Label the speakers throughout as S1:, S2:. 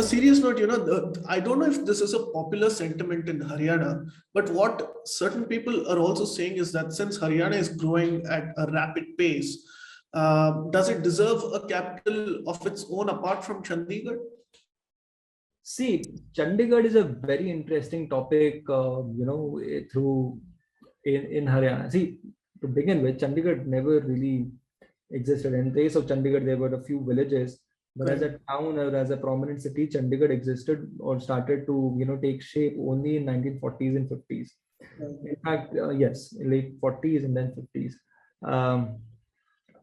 S1: serious note, I don't know if this is a popular sentiment in Haryana, but what certain people are also saying is that since Haryana is growing at a rapid pace, does it deserve a capital of its own apart from Chandigarh?
S2: See, Chandigarh is a very interesting topic, through in Haryana. See, to begin with, Chandigarh never really existed. In place of Chandigarh, there were a few villages, but as a town or as a prominent city, Chandigarh existed or started to, take shape only in 1940s and 50s. In fact, yes, late 40s and then 50s.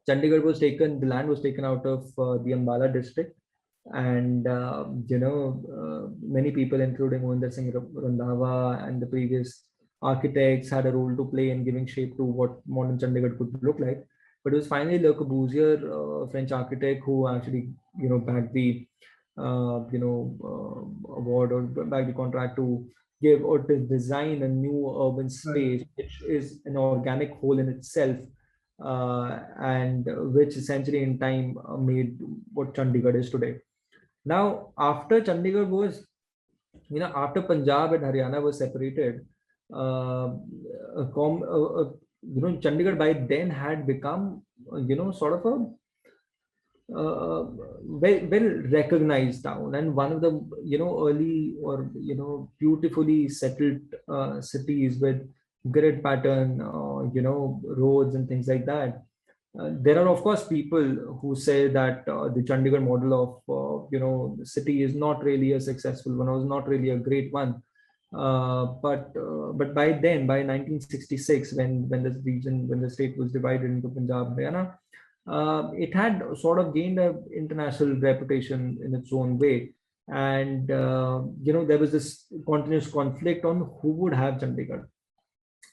S2: Chandigarh was taken, the land was taken out of the Ambala district, and many people, including Mohinder Singh Randhawa and the previous architects, had a role to play in giving shape to what modern Chandigarh could look like. But it was finally Le Corbusier, French architect, who actually backed the award or backed the contract to give or to design a new urban space, which is an organic whole in itself, and which essentially in time made what Chandigarh is today. Now, after Chandigarh was, after Punjab and Haryana was separated, Chandigarh by then had become, sort of a well recognized town, and one of the early or beautifully settled cities with grid pattern, roads and things like that. There are of course people who say that the Chandigarh model of the city is not really a successful one, or was not really a great one. But by then, by 1966, when the state was divided into Punjab and Haryana, it had sort of gained an international reputation in its own way. And there was this continuous conflict on who would have Chandigarh.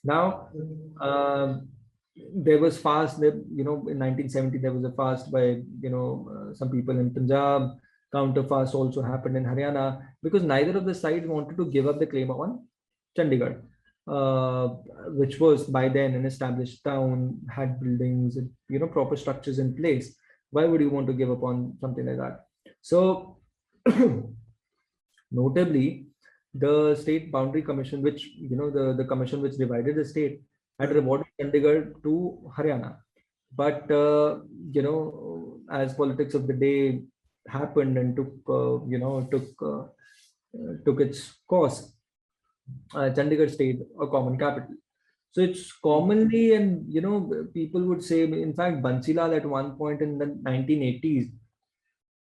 S2: Now, there was fast, in 1970, there was a fast by, some people in Punjab. Counter fast also happened in Haryana, because neither of the sides wanted to give up the claim on Chandigarh, which was by then an established town, had buildings, proper structures in place. Why would you want to give up on something like that? So, notably, the State Boundary Commission, which, the commission which divided the state, had rewarded Chandigarh to Haryana. But, as politics of the day happened and took its course, Chandigarh stayed a common capital. So it's commonly, and people would say, in fact, Bansilal at one point in the 1980s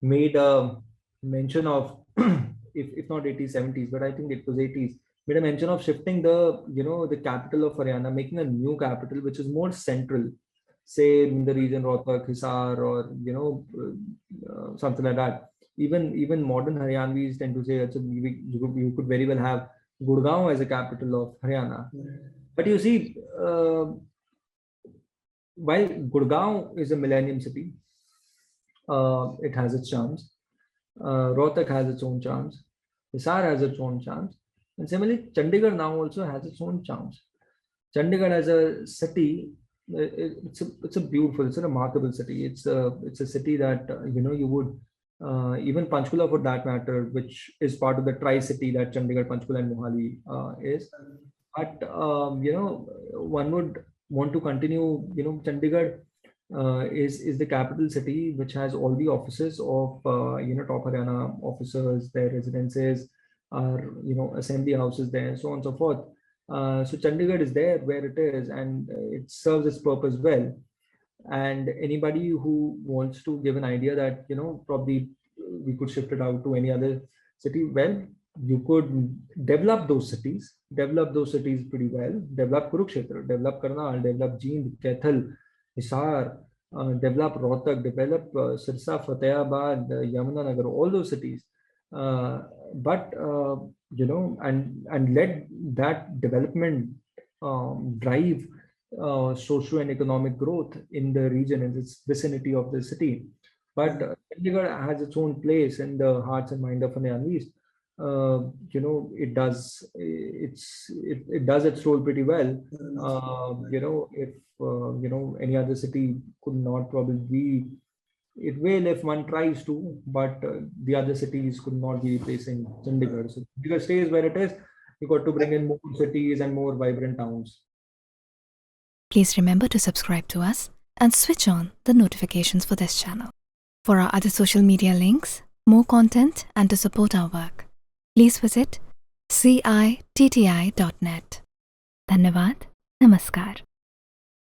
S2: made a mention of, if not 80s, 70s, but I think it was 80s, made a mention of shifting the capital of Haryana, making a new capital which is more central, say in the region Rohtak, Hisar, or something like that. Even modern Haryanvis tend to say you could very well have Gurgaon as a capital of Haryana. But you see, while Gurgaon is a millennium city, it has its charms. Rohtak has its own charms. Hisar has its own charms. And similarly, Chandigarh now also has its own charms. Chandigarh as a city, it's a remarkable city. It's a city that you would even Panchkula, for that matter, which is part of the tri-city that Chandigarh, Panchkula, and Mohali is. But one would want to continue. Chandigarh is the capital city, which has all the offices of top Haryana officers. Their residences are assembly houses there, so on and so forth. So Chandigarh is there where it is, and it serves its purpose well. And anybody who wants to give an idea that probably we could shift it out to any other city, well, you could develop those cities pretty well. Develop Kurukshetra, develop Karnal, develop Jind, Kaithal, Hisar, develop Rohtak, develop Sirsa, Fatehabad, Yamunanagar, all those cities. But and let that development drive socio and economic growth in the region, in its vicinity of the city. But Chandigarh has its own place in the hearts and mind of Haryanvis. It does its role pretty well. If any other city could not probably be it will if one tries to, but the other cities could not be replacing Chandigarh. So Chandigarh stays where it is. You got to bring in more cities and more vibrant towns.
S3: Please remember to subscribe to us and switch on the notifications for this channel. For our other social media links, more content, and to support our work, please visit citti.net. Dhanyavad. Namaskar.